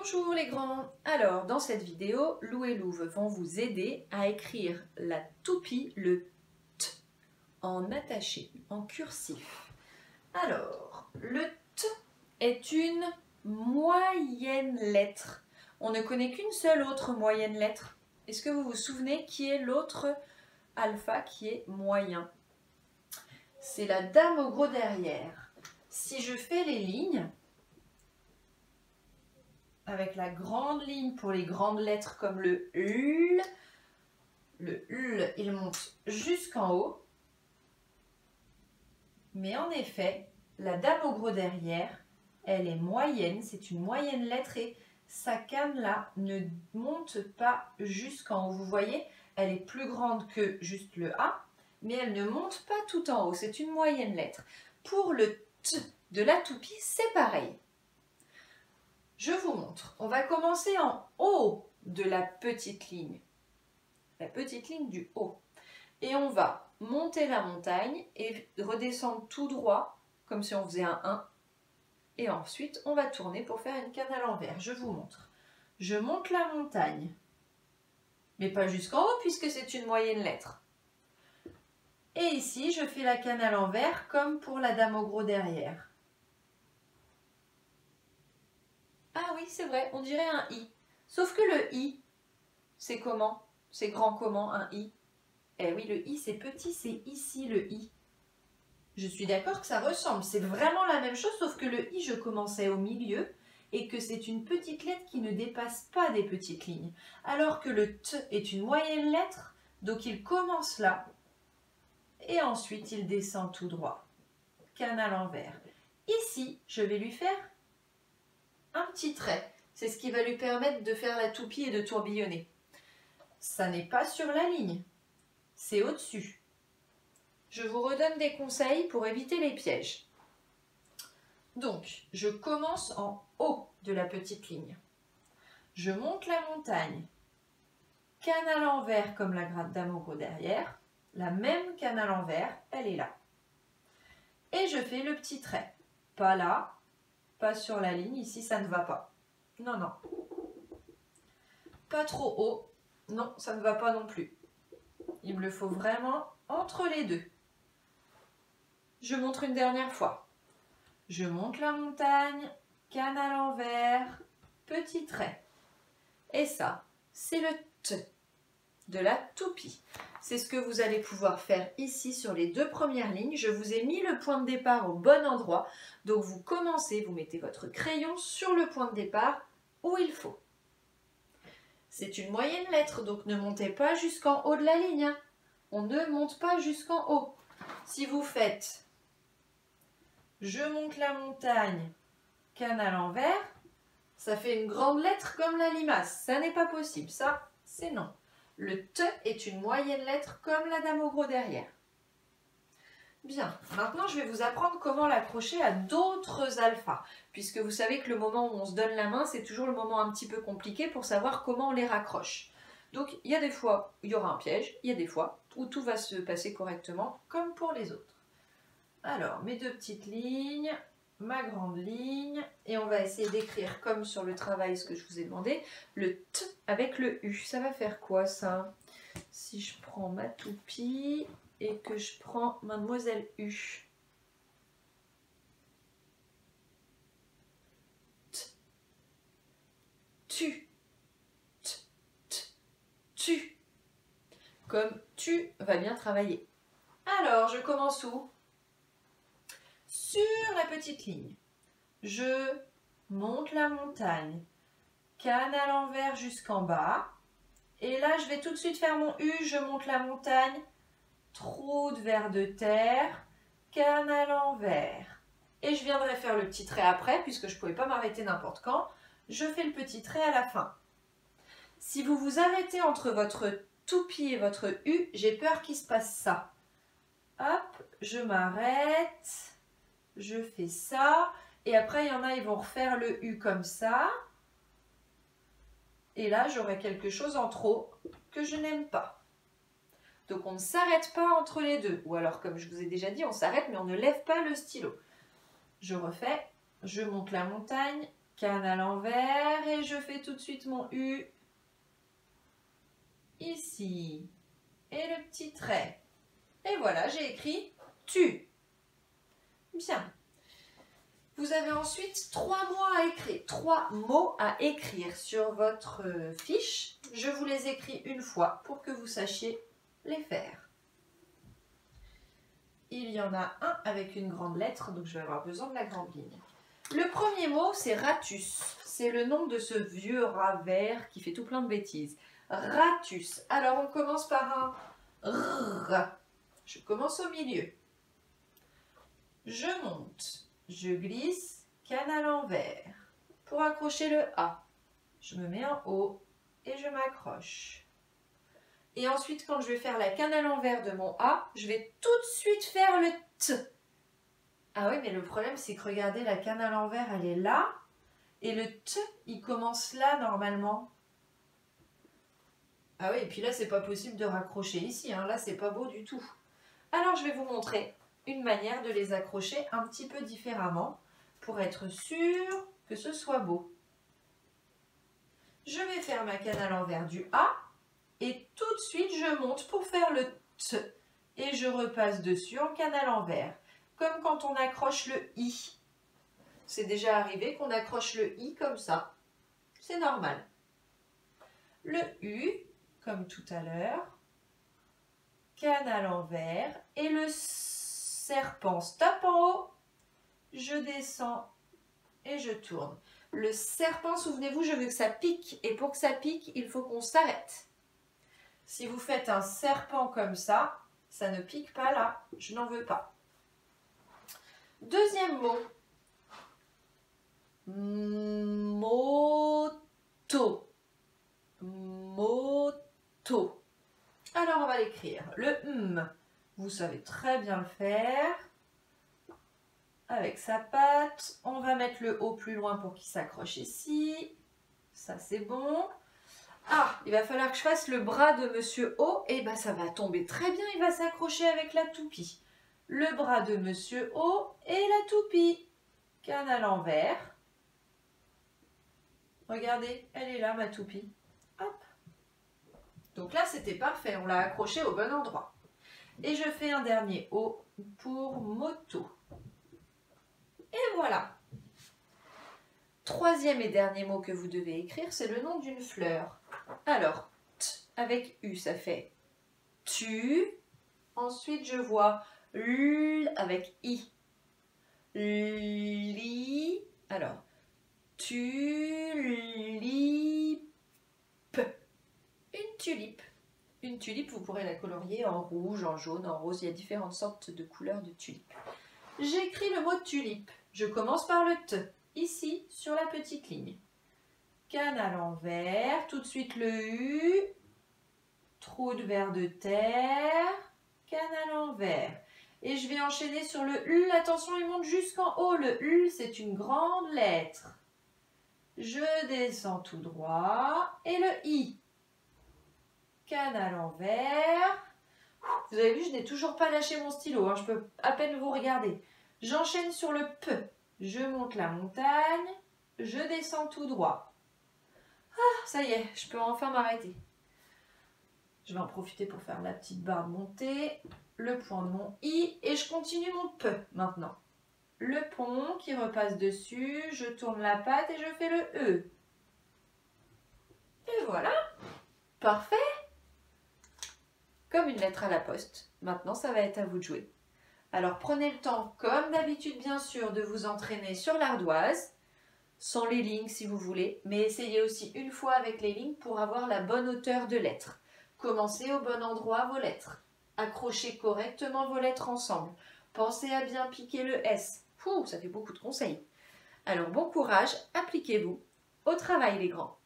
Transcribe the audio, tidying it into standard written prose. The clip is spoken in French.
Bonjour les grands. Alors dans cette vidéo, Lou et Louve vont vous aider à écrire la toupie, le T, en attaché, en cursif. Alors, le T est une moyenne lettre. On ne connaît qu'une seule autre moyenne lettre. Est-ce que vous vous souvenez qui est l'autre alpha qui est moyen? C'est la dame au gros derrière. Si je fais les lignes, avec la grande ligne pour les grandes lettres comme le L, il monte jusqu'en haut. Mais en effet, la dame au gros derrière, elle est moyenne, c'est une moyenne lettre et sa canne là ne monte pas jusqu'en haut. Vous voyez, elle est plus grande que juste le A, mais elle ne monte pas tout en haut, c'est une moyenne lettre. Pour le T de la toupie, c'est pareil. Je vous montre. On va commencer en haut de la petite ligne du haut. Et on va monter la montagne et redescendre tout droit, comme si on faisait un 1. Et ensuite, on va tourner pour faire une canne à l'envers. Je vous montre. Je monte la montagne, mais pas jusqu'en haut puisque c'est une moyenne lettre. Et ici, je fais la canne à l'envers comme pour la dame au gros derrière. Ah oui, c'est vrai, on dirait un I. Sauf que le I, c'est comment? C'est grand comment, un I? Eh oui, le I, c'est petit, c'est ici le I. Je suis d'accord que ça ressemble, c'est vraiment la même chose, sauf que le I, je commençais au milieu et que c'est une petite lettre qui ne dépasse pas des petites lignes. Alors que le T est une moyenne lettre, donc il commence là et ensuite il descend tout droit. Canne à l'envers. Ici, je vais lui faire un petit trait. C'est ce qui va lui permettre de faire la toupie et de tourbillonner. Ça n'est pas sur la ligne, c'est au-dessus. Je vous redonne des conseils pour éviter les pièges. Donc, je commence en haut de la petite ligne. Je monte la montagne, canne à l'envers comme la dame au gros derrière. La même canne à l'envers, elle est là. Et je fais le petit trait. Pas là, pas sur la ligne, ici ça ne va pas. Non, non. Pas trop haut, non, ça ne va pas non plus. Il me le faut vraiment entre les deux. Je montre une dernière fois. Je monte la montagne, canne à l'envers, petit trait. Et ça, c'est le T de la toupie. C'est ce que vous allez pouvoir faire ici sur les deux premières lignes. Je vous ai mis le point de départ au bon endroit. Donc vous commencez, vous mettez votre crayon sur le point de départ où il faut. C'est une moyenne lettre, donc ne montez pas jusqu'en haut de la ligne. On ne monte pas jusqu'en haut. Si vous faites je monte la montagne, canne à l'envers, ça fait une grande lettre comme la limace. Ça n'est pas possible, ça, c'est non. Le T est une moyenne lettre comme la dame au gros derrière. Bien, maintenant je vais vous apprendre comment l'accrocher à d'autres alphas, puisque vous savez que le moment où on se donne la main, c'est toujours le moment un petit peu compliqué pour savoir comment on les raccroche. Donc il y a des fois où il y aura un piège, il y a des fois où tout va se passer correctement, comme pour les autres. Alors, mes deux petites lignes, ma grande ligne, et on va essayer d'écrire comme sur le travail ce que je vous ai demandé, le T avec le U. Ça va faire quoi ça? Si je prends ma toupie et que je prends Mademoiselle U. T. Tu. T. T. Tu. Comme tu vas bien travailler. Alors, je commence où? Sur la petite ligne, je monte la montagne, canne à l'envers jusqu'en bas. Et là, je vais tout de suite faire mon U, je monte la montagne, trou de ver de terre, canne à l'envers. Et je viendrai faire le petit trait après, puisque je ne pouvais pas m'arrêter n'importe quand. Je fais le petit trait à la fin. Si vous vous arrêtez entre votre toupie et votre U, j'ai peur qu'il se passe ça. Hop, je m'arrête. Je fais ça, et après il y en a, ils vont refaire le U comme ça. Et là, j'aurai quelque chose en trop que je n'aime pas. Donc on ne s'arrête pas entre les deux. Ou alors, comme je vous ai déjà dit, on s'arrête, mais on ne lève pas le stylo. Je refais, je monte la montagne, canne à l'envers, Et je fais tout de suite mon U. Ici. Et le petit trait. Et voilà, j'ai écrit tu. Bien. Vous avez ensuite 3 mots à écrire sur votre fiche. Je vous les écris une fois pour que vous sachiez les faire. Il y en a un avec une grande lettre, donc je vais avoir besoin de la grande ligne. Le premier mot, c'est ratus. C'est le nom de ce vieux rat vert qui fait tout plein de bêtises. Ratus. Alors, on commence par un R. Je commence au milieu. Je monte. Je glisse. Canne à l'envers. Pour accrocher le A, je me mets en haut et je m'accroche. Et ensuite, quand je vais faire la canne à l'envers de mon A, je vais tout de suite faire le T. Ah oui, mais le problème, c'est que regardez, la canne à l'envers, elle est là. Et le T, il commence là, normalement. Ah oui, et puis là, c'est pas possible de raccrocher ici. Hein. Là, c'est pas beau du tout. Alors, je vais vous montrer une manière de les accrocher un petit peu différemment pour être sûr que ce soit beau. Je vais faire ma canne à l'envers du A et tout de suite, je monte pour faire le T. Et je repasse dessus en canne à l'envers. Comme quand on accroche le I. C'est déjà arrivé qu'on accroche le I comme ça. C'est normal. Le U, comme tout à l'heure. Canne à l'envers. Et le serpent se tape en haut. Je descends et je tourne. Le serpent, souvenez-vous, je veux que ça pique. Et pour que ça pique, il faut qu'on s'arrête. Si vous faites un serpent comme ça, ça ne pique pas là. Je n'en veux pas. Deuxième mot. Moto. Moto. Alors, on va l'écrire. Le M, vous savez très bien le faire. Avec sa patte. On va mettre le O plus loin pour qu'il s'accroche ici. Ça, c'est bon. Ah, il va falloir que je fasse le bras de Monsieur O. Et bien, ça va tomber très bien. Il va s'accrocher avec la toupie. Le bras de Monsieur O et la toupie. Canne à l'envers. Regardez, elle est là, ma toupie. Hop. Donc là, c'était parfait. On l'a accroché au bon endroit. Et je fais un dernier O pour moto. Et voilà. Troisième et dernier mot que vous devez écrire, c'est le nom d'une fleur. Alors, T avec U, ça fait tu. Ensuite, je vois L avec I. Li. Alors, tulipe. Une tulipe. Une tulipe, vous pourrez la colorier en rouge, en jaune, en rose. Il y a différentes sortes de couleurs de tulipes. J'écris le mot tulipe. Je commence par le T, ici, sur la petite ligne. Canne à l'envers, tout de suite le U, trou de ver de terre, canne à l'envers. Et je vais enchaîner sur le U. Attention, il monte jusqu'en haut. Le U, c'est une grande lettre. Je descends tout droit. Et le I. Canne à l'envers. Vous avez vu, je n'ai toujours pas lâché mon stylo. Hein, je peux à peine vous regarder. J'enchaîne sur le P. Je monte la montagne. Je descends tout droit. Ah, ça y est, je peux enfin m'arrêter. Je vais en profiter pour faire la petite barre de montée. Le point de mon I. Et je continue mon P maintenant. Le pont qui repasse dessus. Je tourne la patte et je fais le E. Et voilà. Parfait. Comme une lettre à la poste. Maintenant, ça va être à vous de jouer. Alors, prenez le temps, comme d'habitude, bien sûr, de vous entraîner sur l'ardoise, sans les lignes si vous voulez, mais essayez aussi une fois avec les lignes pour avoir la bonne hauteur de lettres. Commencez au bon endroit vos lettres. Accrochez correctement vos lettres ensemble. Pensez à bien piquer le S. Ouh, ça fait beaucoup de conseils. Alors, bon courage, appliquez-vous. Au travail, les grands.